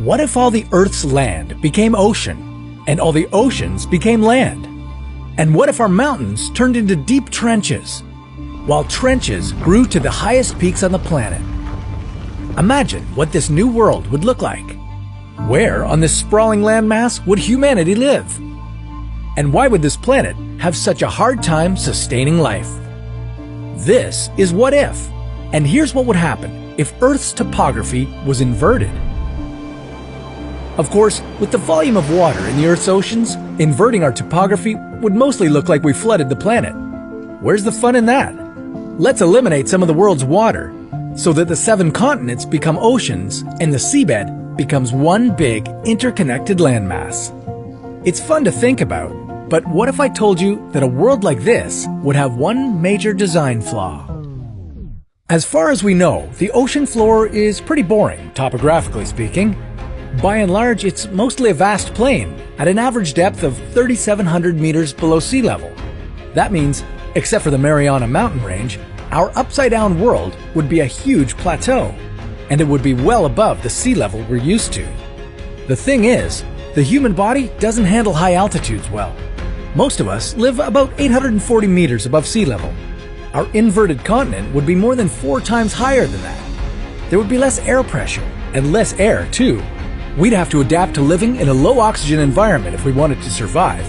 What if all the Earth's land became ocean, and all the oceans became land? And what if our mountains turned into deep trenches, while trenches grew to the highest peaks on the planet? Imagine what this new world would look like. Where on this sprawling landmass would humanity live? And why would this planet have such a hard time sustaining life? This is What If, and here's what would happen if Earth's topography was inverted. Of course, with the volume of water in the Earth's oceans, inverting our topography would mostly look like we flooded the planet. Where's the fun in that? Let's eliminate some of the world's water, so that the 7 continents become oceans and the seabed becomes one big interconnected landmass. It's fun to think about, but what if I told you that a world like this would have one major design flaw? As far as we know, the ocean floor is pretty boring, topographically speaking. By and large, it's mostly a vast plain at an average depth of 3,700 meters below sea level. That means, except for the Mariana Mountain Range, our upside-down world would be a huge plateau, and it would be well above the sea level we're used to. The thing is, the human body doesn't handle high altitudes well. Most of us live about 840 meters above sea level. Our inverted continent would be more than 4 times higher than that. There would be less air pressure, and less air too. We'd have to adapt to living in a low-oxygen environment if we wanted to survive.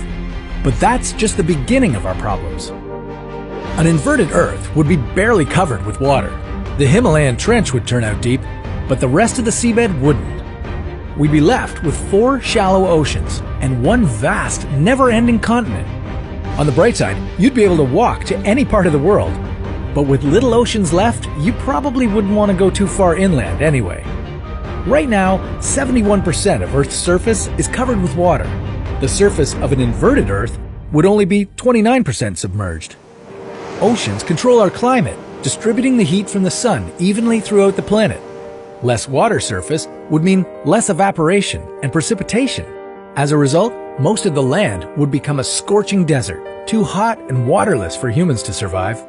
But that's just the beginning of our problems. An inverted Earth would be barely covered with water. The Himalayan trench would turn out deep, but the rest of the seabed wouldn't. We'd be left with 4 shallow oceans and one vast, never-ending continent. On the bright side, you'd be able to walk to any part of the world. But with little oceans left, you probably wouldn't want to go too far inland anyway. Right now, 71% of Earth's surface is covered with water. The surface of an inverted Earth would only be 29% submerged. Oceans control our climate, distributing the heat from the sun evenly throughout the planet. Less water surface would mean less evaporation and precipitation. As a result, most of the land would become a scorching desert, too hot and waterless for humans to survive.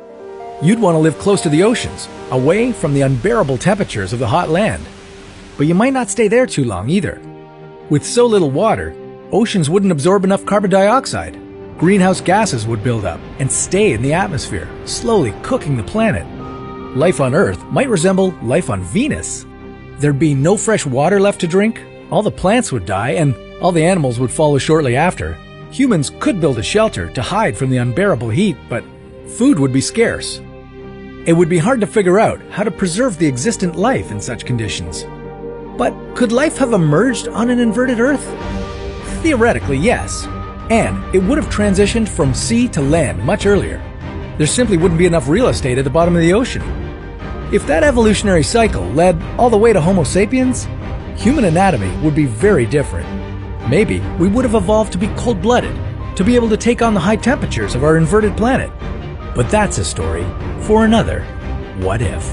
You'd want to live close to the oceans, away from the unbearable temperatures of the hot land. But you might not stay there too long either. With so little water, oceans wouldn't absorb enough carbon dioxide. Greenhouse gases would build up and stay in the atmosphere, slowly cooking the planet. Life on Earth might resemble life on Venus. There'd be no fresh water left to drink, all the plants would die, and all the animals would follow shortly after. Humans could build a shelter to hide from the unbearable heat, but food would be scarce. It would be hard to figure out how to preserve the existent life in such conditions. But could life have emerged on an inverted Earth? Theoretically, yes. And it would have transitioned from sea to land much earlier. There simply wouldn't be enough real estate at the bottom of the ocean. If that evolutionary cycle led all the way to Homo sapiens, human anatomy would be very different. Maybe we would have evolved to be cold-blooded, to be able to take on the high temperatures of our inverted planet. But that's a story for another What If.